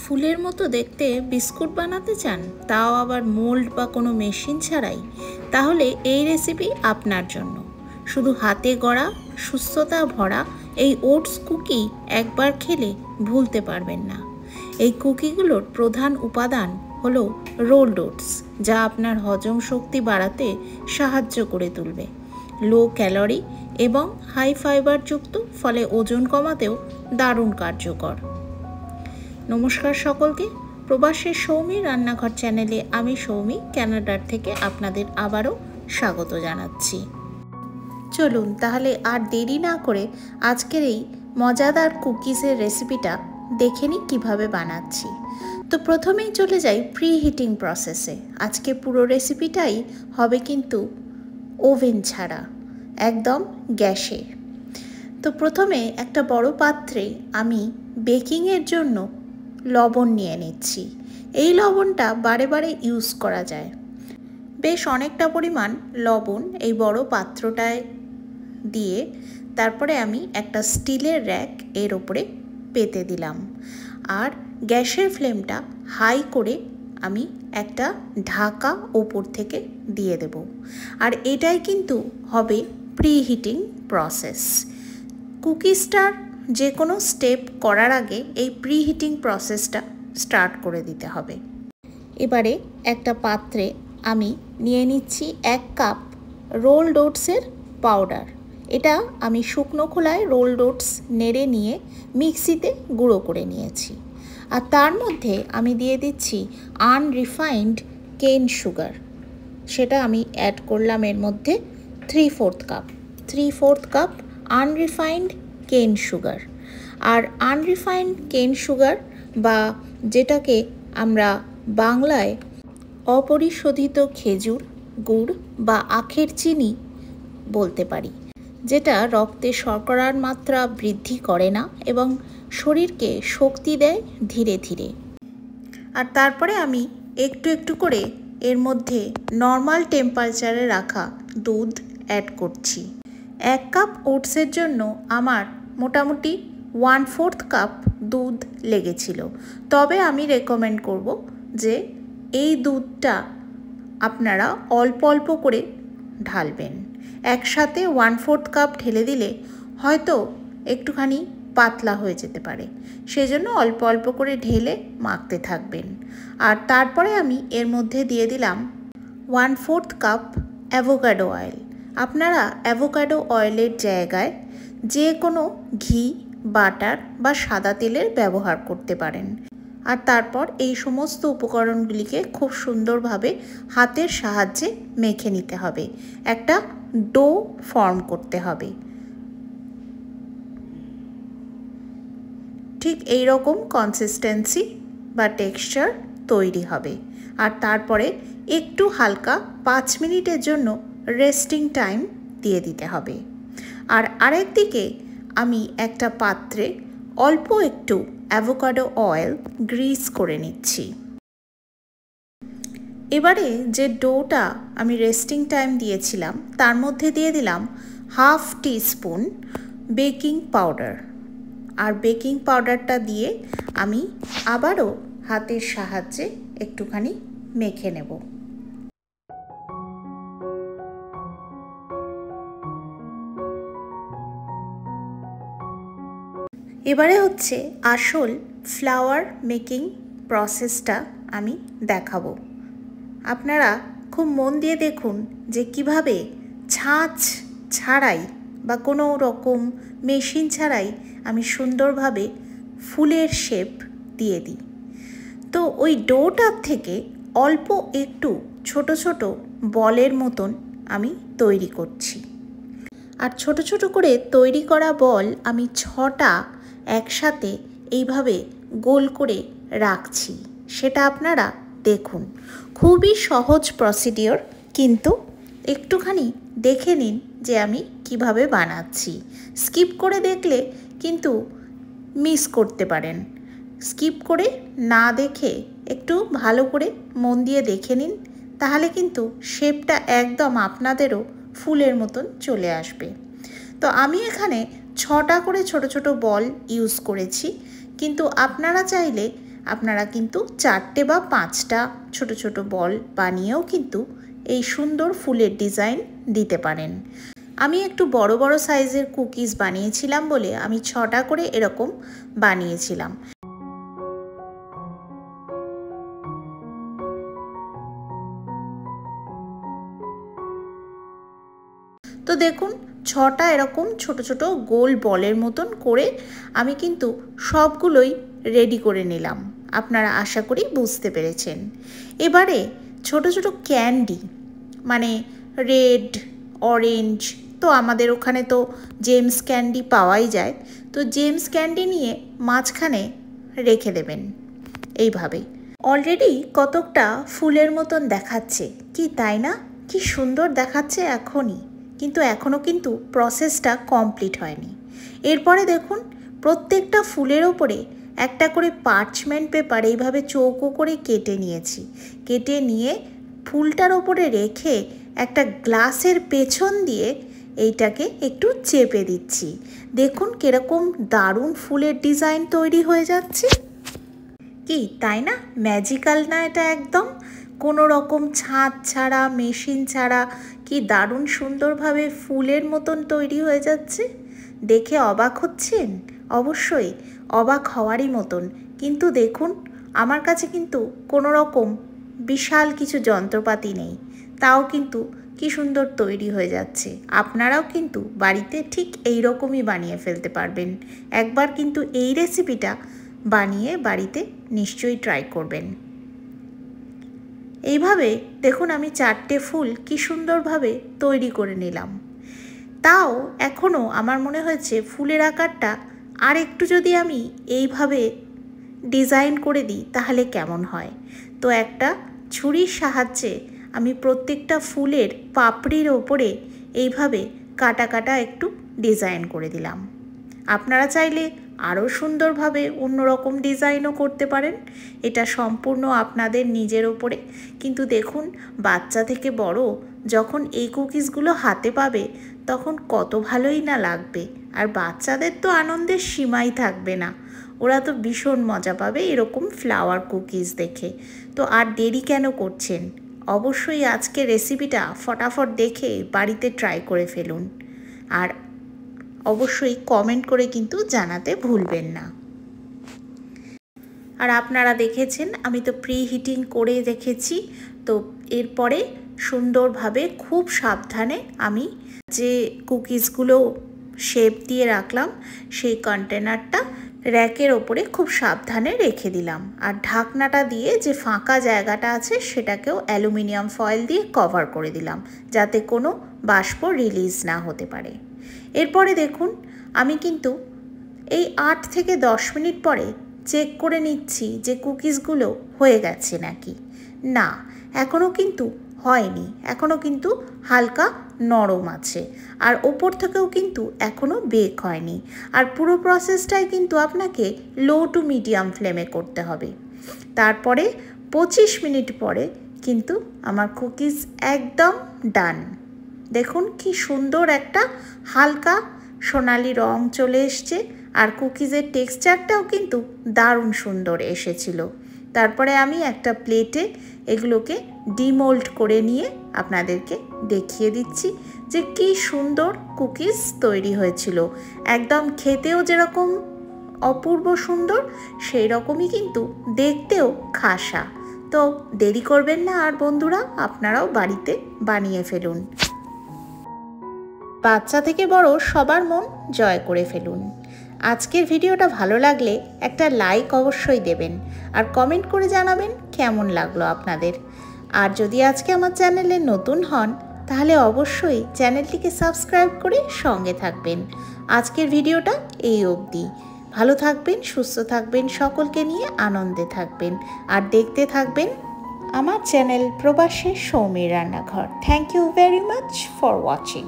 ফুলের মতো দেখতে বিস্কুট বানাতে চান, তাও আবার মোল্ড বা কোনো মেশিন ছাড়াই? তাহলে এই রেসিপি আপনার জন্য। শুধু হাতে গড়া, সুস্থতা ভরা এই ওটস কুকি একবার খেলে ভুলতে পারবেন না। এই কুকিগুলোর প্রধান উপাদান হলো রোলড ওটস, যা আপনার হজম শক্তি বাড়াতে সাহায্য করে তুলবে। লো ক্যালোরি এবং হাই ফাইবার যুক্ত, ফলে ওজন কমাতেও দারুণ কার্যকর। নমস্কার সকলকে, প্রবাসের সৌমি রান্নাঘর চ্যানেলে আমি সৌমি কানাডার থেকে আপনাদের আবারও স্বাগত জানাচ্ছি। চলুন তাহলে আর দেরি না করে আজকের এই মজাদার কুকিজের রেসিপিটা দেখে নিই কীভাবে বানাচ্ছি। তো প্রথমেই চলে যাই প্রি হিটিং প্রসেসে। আজকে পুরো রেসিপিটাই হবে কিন্তু ওভেন ছাড়া, একদম গ্যাসে। তো প্রথমে একটা বড় পাত্রে আমি বেকিংয়ের জন্য লবণ নিয়ে নিচ্ছি। এই লবণটা বারে বারে ইউজ করা যায়। বেশ অনেকটা পরিমাণ লবণ এই বড় পাত্রটায় দিয়ে তারপরে আমি একটা স্টিলের র্যাক এর ওপরে পেতে দিলাম। আর গ্যাসের ফ্লেমটা হাই করে আমি একটা ঢাকা ওপর থেকে দিয়ে দেব। আর এটাই কিন্তু হবে প্রি হিটিং প্রসেস। কুকিজটার যে কোনো স্টেপ করার আগে এই প্রি হিটিং প্রসেসটা স্টার্ট করে দিতে হবে। এবারে একটা পাত্রে আমি নিয়ে নিচ্ছি 1 কাপ রোলড ওটসের পাউডার। এটা আমি শুকনো খোলায় রোলড ওটস নেড়ে নিয়ে মিক্সিতে গুঁড়ো করে নিয়েছি। আর তার মধ্যে আমি দিয়ে দিচ্ছি আনরিফাইন্ড কেন সুগার। সেটা আমি অ্যাড করলাম এর মধ্যে 3/4 কাপ আনরিফাইন্ড কেন সুগার। আর আনরিফাইন্ড কেন সুগার বা যেটাকে আমরা বাংলায় অপরিশোধিত খেজুর গুড় বা আখের চিনি বলতে পারি, যেটা রক্তে শর্করার মাত্রা বৃদ্ধি করে না এবং শরীরকে শক্তি দেয় ধীরে ধীরে। আর তারপরে আমি একটু একটু করে এর মধ্যে নর্মাল টেম্পারেচারে রাখা দুধ অ্যাড করছি। 1 কাপ ওটসের জন্য আমার মোটামুটি 1/4 কাপ দুধ লেগেছিল। তবে আমি রেকমেন্ড করব যে এই দুধটা আপনারা অল্প অল্প করে ঢালবেন। একসাথে 1/4 কাপ ঢেলে দিলে হয়তো একটুখানি পাতলা হয়ে যেতে পারে, সেজন্য অল্প অল্প করে ঢেলে মাখতে থাকবেন। আর তারপরে আমি এর মধ্যে দিয়ে দিলাম 1/4 কাপ অ্যাভোকাডো অয়েল। আপনারা অ্যাভোকাডো অয়েলের জায়গায় যে কোনো ঘি, বাটার বা সাদা তেলের ব্যবহার করতে পারেন। আর তারপর এই সমস্ত উপকরণগুলিকে খুব সুন্দরভাবে হাতের সাহায্যে মেখে নিতে হবে। একটা ডো ফর্ম করতে হবে। ঠিক এই রকম কনসিস্টেন্সি বা টেক্সচার তৈরি হবে। আর তারপরে একটু হালকা 5 মিনিটের জন্য রেস্টিং টাইম দিয়ে দিতে হবে। আর আরেক দিকে আমি একটা পাত্রে অল্প একটু অ্যাভোকাডো অয়েল গ্রিস করে নিচ্ছি। এবারে যে ডোটা আমি রেস্টিং টাইম দিয়েছিলাম তার মধ্যে দিয়ে দিলাম 1/2 টিস্পুন বেকিং পাউডার। আর বেকিং পাউডারটা দিয়ে আমি আবারও হাতের সাহায্যে একটুখানি মেখে নেব। এবারে হচ্ছে আসল ফ্লাওয়ার মেকিং প্রসেসটা আমি দেখাবো। আপনারা খুব মন দিয়ে দেখুন যে কিভাবে ছাঁচ ছাড়াই বা কোনো রকম মেশিন ছাড়াই আমি সুন্দরভাবে ফুলের শেপ দিয়ে দিই। তো ওই ডোটার থেকে অল্প একটু ছোট ছোট বলের মতন আমি তৈরি করছি। আর ছোট ছোট করে তৈরি করা বল আমি 6টা একসাথে এইভাবে গোল করে রাখছি। সেটা আপনারা দেখুন। খুবই সহজ প্রসিডিওর, কিন্তু একটুখানি দেখে নিন যে আমি কিভাবে বানাচ্ছি। স্কিপ করে দেখলে কিন্তু মিস করতে পারেন। স্কিপ করে না দেখে একটু ভালো করে মন দিয়ে দেখে নিন, তাহলে কিন্তু শেপটা একদম আপনাদেরও ফুলের মতন চলে আসবে। তো আমি এখানে 6টা করে ছোট ছোট বল ইউজ করেছি, কিন্তু আপনারা চাইলে আপনারা কিন্তু 4টে বা 5টা ছোট ছোট বল বানিয়েও কিন্তু এই সুন্দর ফুলের ডিজাইন দিতে পারেন। আমি একটু বড় বড় সাইজের কুকিজ বানিয়েছিলাম বলে আমি 6টা করে এরকম বানিয়েছিলাম। তো দেখুন 6টা এরকম ছোট ছোট গোল বলের মতন করে আমি কিন্তু সবগুলোই রেডি করে নিলাম। আপনারা আশা করি বুঝতে পেরেছেন। এবারে ছোট ছোট ক্যান্ডি মানে রেড, অরেঞ্জ, তো আমাদের ওখানে তো জেমস ক্যান্ডি পাওয়াই যায়, তো জেমস ক্যান্ডি নিয়ে মাঝখানে রেখে দেবেন এইভাবে। অলরেডি কতকটা ফুলের মতন দেখাচ্ছে, কি তাই না? কি সুন্দর দেখাচ্ছে এখনই, কিন্তু এখনও কিন্তু প্রসেসটা কমপ্লিট হয়নি। এরপরে দেখুন প্রত্যেকটা ফুলের ওপরে একটা করে পার্চমেন্ট পেপার এইভাবে চৌকো করে কেটে নিয়েছি। কেটে নিয়ে ফুলটার ওপরে রেখে একটা গ্লাসের পেছন দিয়ে এইটাকে একটু চেপে দিচ্ছি। দেখুন কিরকম দারুণ ফুলের ডিজাইন তৈরি হয়ে যাচ্ছে, কি তাই না? ম্যাজিক্যাল না এটা একদম? কোনো রকম ছাঁচ ছাড়া, মেশিন ছাড়া কি দারুণ সুন্দরভাবে ফুলের মতন তৈরি হয়ে যাচ্ছে। দেখে অবাক হচ্ছেন? অবশ্যই অবাক হওয়ারই মতন। কিন্তু দেখুন আমার কাছে কিন্তু কোনো রকম বিশাল কিছু যন্ত্রপাতি নেই, তাও কিন্তু কি সুন্দর তৈরি হয়ে যাচ্ছে। আপনারাও কিন্তু বাড়িতে ঠিক এই রকমই বানিয়ে ফেলতে পারবেন। একবার কিন্তু এই রেসিপিটা বানিয়ে বাড়িতে নিশ্চয়ই ট্রাই করবেন। এইভাবে দেখুন আমি 4টে ফুল কি সুন্দরভাবে তৈরি করে নিলাম। তাও এখনও আমার মনে হয়েছে ফুলের আকারটা আর একটু যদি আমি এইভাবে ডিজাইন করে দিই তাহলে কেমন হয়। তো একটা ছুরির সাহায্যে আমি প্রত্যেকটা ফুলের পাপড়ির ওপরে এইভাবে কাটা কাটা একটু ডিজাইন করে দিলাম। আপনারা চাইলে আরও সুন্দরভাবে অন্যরকম ডিজাইনও করতে পারেন, এটা সম্পূর্ণ আপনাদের নিজের ওপরে। কিন্তু দেখুন বাচ্চা থেকে বড় যখন এই কুকিজগুলো হাতে পাবে তখন কত ভালোই না লাগবে। আর বাচ্চাদের তো আনন্দের সীমাই থাকবে না, ওরা তো ভীষণ মজা পাবে এরকম ফ্লাওয়ার কুকিজ দেখে। তো আর দেরি কেন করছেন? অবশ্যই আজকে রেসিপিটা ফটাফট দেখে বাড়িতে ট্রাই করে ফেলুন, আর অবশ্যই কমেন্ট করে কিন্তু জানাতে ভুলবেন না। আর আপনারা দেখেছেন আমি তো প্রি হিটিং করে রেখেছি। তো এরপরে সুন্দরভাবে খুব সাবধানে আমি যে কুকিজগুলো শেপ দিয়ে রাখলাম সেই কন্টেনারটা র্যাকের ওপরে খুব সাবধানে রেখে দিলাম। আর ঢাকনাটা দিয়ে যে ফাঁকা জায়গাটা আছে সেটাকেও অ্যালুমিনিয়াম ফয়েল দিয়ে কভার করে দিলাম, যাতে কোনো বাষ্প রিলিজ না হতে পারে। এরপরে দেখুন আমি কিন্তু এই 8 থেকে 10 মিনিট পরে চেক করে নিচ্ছি যে কুকিজগুলো হয়ে গেছে নাকি। না, এখনও কিন্তু হয়নি, এখনও কিন্তু হালকা নরম আছে, আর ওপর থেকেও কিন্তু এখনও বেক হয়নি। আর পুরো প্রসেসটাই কিন্তু আপনাকে লো টু মিডিয়াম ফ্লেমে করতে হবে। তারপরে 25 মিনিট পরে কিন্তু আমার কুকিজ একদম ডান। দেখুন কি সুন্দর একটা হালকা সোনালি রং চলে এসছে, আর কুকিজের টেক্সচারটাও কিন্তু দারুণ সুন্দর এসেছিল। তারপরে আমি একটা প্লেটে এগুলোকে ডিমোল্ড করে নিয়ে আপনাদেরকে দেখিয়ে দিচ্ছি যে কি সুন্দর কুকিজ তৈরি হয়েছিল। একদম খেতেও যেরকম অপূর্ব সুন্দর, সেই রকমই কিন্তু দেখতেও খাসা। তো দেরি করবেন না আর বন্ধুরা, আপনারাও বাড়িতে বানিয়ে ফেলুন। বাচ্চা থেকে বড় সবার মন জয় করে ফেলুন। আজকের ভিডিওটা ভালো লাগলে একটা লাইক অবশ্যই দেবেন, আর কমেন্ট করে জানাবেন কেমন লাগলো আপনাদের। আর যদি আজকে আমার চ্যানেলে নতুন হন তাহলে অবশ্যই চ্যানেলটিকে সাবস্ক্রাইব করে সঙ্গে থাকবেন। আজকের ভিডিওটা এই অবধি। ভালো থাকবেন, সুস্থ থাকবেন, সকলকে নিয়ে আনন্দে থাকবেন, আর দেখতে থাকবেন আমার চ্যানেল প্রবাসী সৌমির রান্নাঘর। Thank you very much for watching.